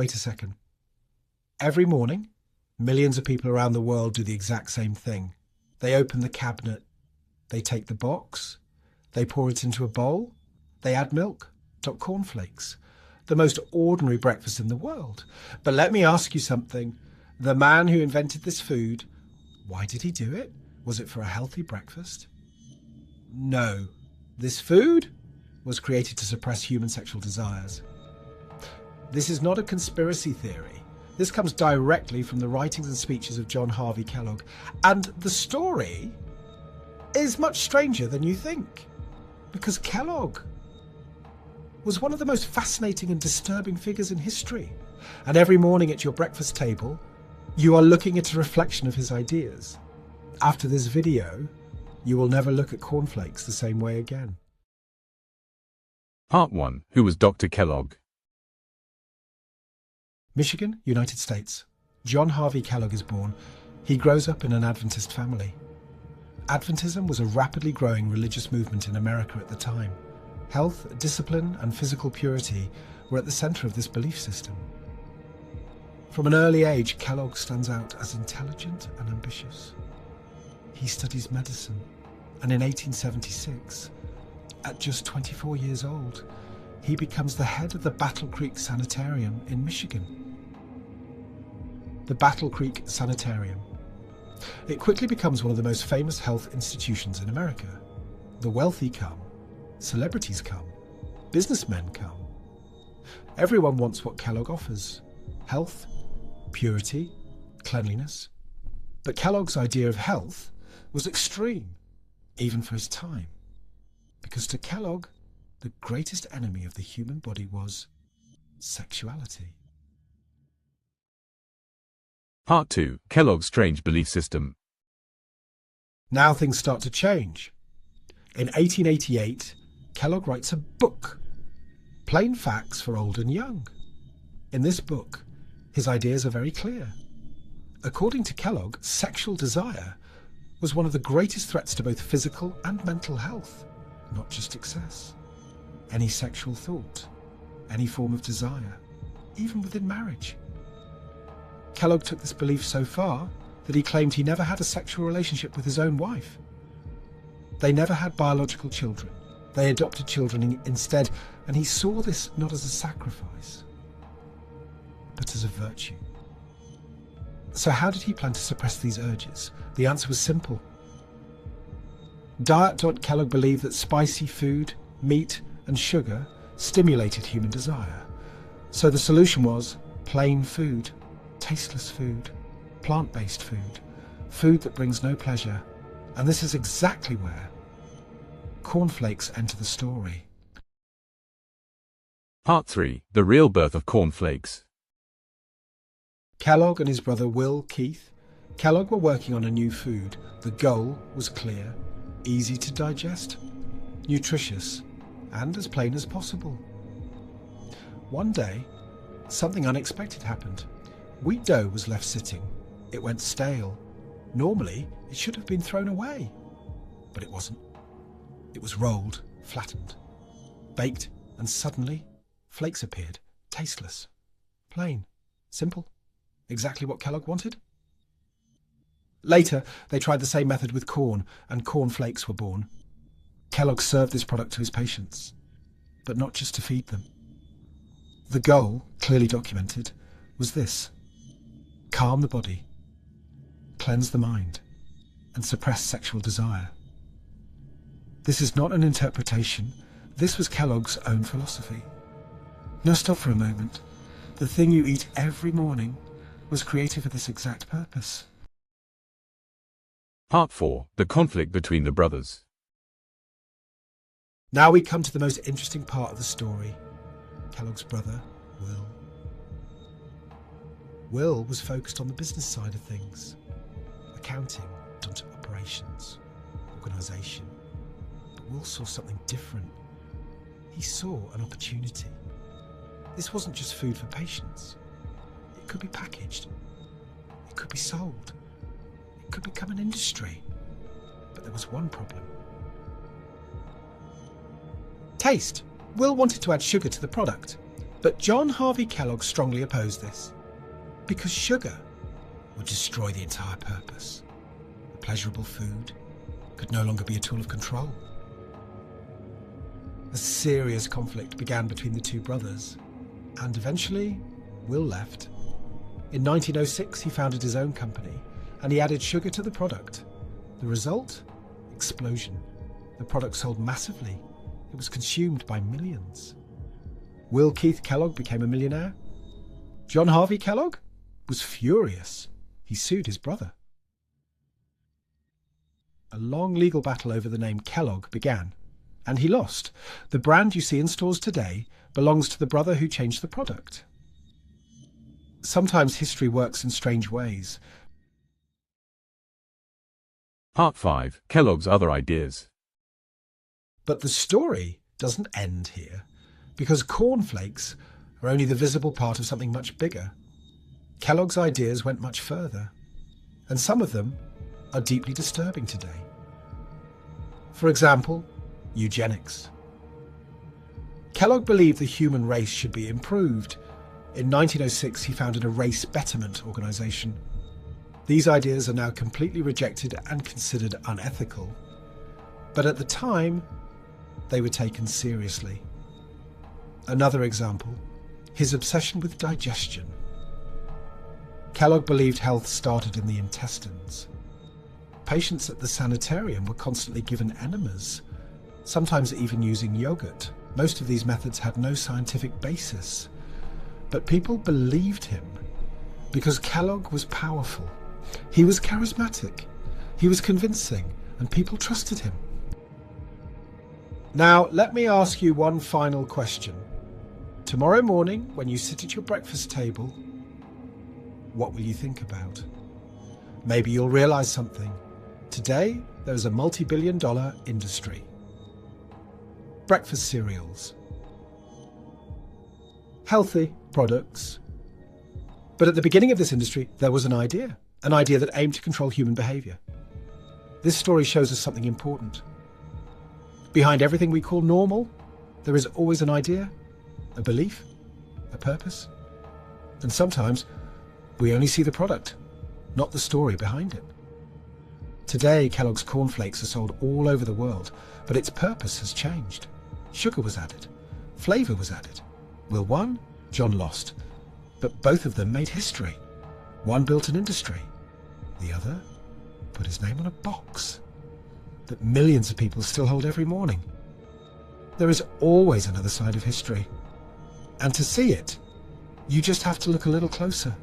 Wait a second. Every morning, millions of people around the world do the exact same thing. They open the cabinet, they take the box, they pour it into a bowl, they add milk, top cornflakes. The most ordinary breakfast in the world. But let me ask you something. The man who invented this food, why did he do it? Was it for a healthy breakfast? No. This food was created to suppress human sexual desires. This is not a conspiracy theory. This comes directly from the writings and speeches of John Harvey Kellogg. And the story is much stranger than you think. Because Kellogg was one of the most fascinating and disturbing figures in history. And every morning at your breakfast table, you are looking at a reflection of his ideas. After this video, you will never look at cornflakes the same way again. Part 1. Who was Dr. Kellogg? Michigan, United States. John Harvey Kellogg is born. He grows up in an Adventist family. Adventism was a rapidly growing religious movement in America at the time. Health, discipline, and physical purity were at the center of this belief system. From an early age, Kellogg stands out as intelligent and ambitious. He studies medicine, and in 1876, at just 24 years old, he becomes the head of the Battle Creek Sanitarium in Michigan. The Battle Creek Sanitarium. It quickly becomes one of the most famous health institutions in America. The wealthy come, celebrities come, businessmen come. Everyone wants what Kellogg offers: health, purity, cleanliness. But Kellogg's idea of health was extreme, even for his time. Because to Kellogg, the greatest enemy of the human body was sexuality. Part 2. Kellogg's strange belief system. Now things start to change. In 1888, Kellogg writes a book, Plain Facts for Old and Young. In this book, his ideas are very clear. According to Kellogg, sexual desire was one of the greatest threats to both physical and mental health, not just excess. Any sexual thought, any form of desire, even within marriage. Kellogg took this belief so far that he claimed he never had a sexual relationship with his own wife. They never had biological children. They adopted children instead, and he saw this not as a sacrifice, but as a virtue. So how did he plan to suppress these urges? The answer was simple. Kellogg believed that spicy food, meat, and sugar stimulated human desire. So the solution was plain food, tasteless food, plant-based food, food that brings no pleasure. And this is exactly where cornflakes enter the story. Part 3. The real birth of cornflakes. Kellogg and his brother Will Keith Kellogg were working on a new food. The goal was clear, easy to digest, nutritious, and as plain as possible. One day, something unexpected happened. Wheat dough was left sitting. It went stale. Normally, it should have been thrown away, but it wasn't. It was rolled, flattened, baked, and suddenly, flakes appeared, tasteless, plain, simple, exactly what Kellogg wanted. Later, they tried the same method with corn, and cornflakes were born. Kellogg served this product to his patients, but not just to feed them. The goal, clearly documented, was this: calm the body, cleanse the mind, and suppress sexual desire. This is not an interpretation. This was Kellogg's own philosophy. Now stop for a moment. The thing you eat every morning was created for this exact purpose. Part 4. The conflict between the brothers. Now we come to the most interesting part of the story. Kellogg's brother, Will. Will was focused on the business side of things. Accounting, down to operations, organisation. But Will saw something different. He saw an opportunity. This wasn't just food for patients. It could be packaged. It could be sold. It could become an industry. But there was one problem. Taste. Will wanted to add sugar to the product. But John Harvey Kellogg strongly opposed this, because sugar would destroy the entire purpose. The pleasurable food could no longer be a tool of control. A serious conflict began between the two brothers, and eventually Will left. In 1906 he founded his own company, and he added sugar to the product. The result? Explosion. The product sold massively. It was consumed by millions. Will Keith Kellogg became a millionaire. John Harvey Kellogg was furious. He sued his brother. A long legal battle over the name Kellogg began, and he lost. The brand you see in stores today belongs to the brother who changed the product. Sometimes history works in strange ways. Part 5. Kellogg's Other Ideas. But the story doesn't end here, because cornflakes are only the visible part of something much bigger. Kellogg's ideas went much further, and some of them are deeply disturbing today. For example, eugenics. Kellogg believed the human race should be improved. In 1906, he founded a race betterment organisation. These ideas are now completely rejected and considered unethical. But at the time, they were taken seriously. Another example, his obsession with digestion. Kellogg believed health started in the intestines. Patients at the sanitarium were constantly given enemas, sometimes even using yogurt. Most of these methods had no scientific basis. But people believed him because Kellogg was powerful. He was charismatic. He was convincing, and people trusted him. Now, let me ask you one final question. Tomorrow morning, when you sit at your breakfast table, what will you think about? Maybe you'll realise something. Today, there is a multi-billion-dollar industry. Breakfast cereals. Healthy products. But at the beginning of this industry, there was an idea that aimed to control human behaviour. This story shows us something important. Behind everything we call normal, there is always an idea, a belief, a purpose. And sometimes we only see the product, not the story behind it. Today, Kellogg's cornflakes are sold all over the world, but its purpose has changed. Sugar was added. Flavour was added. Will won, John lost. But both of them made history. One built an industry. The other put his name on a box that millions of people still hold every morning. There is always another side of history. And to see it, you just have to look a little closer.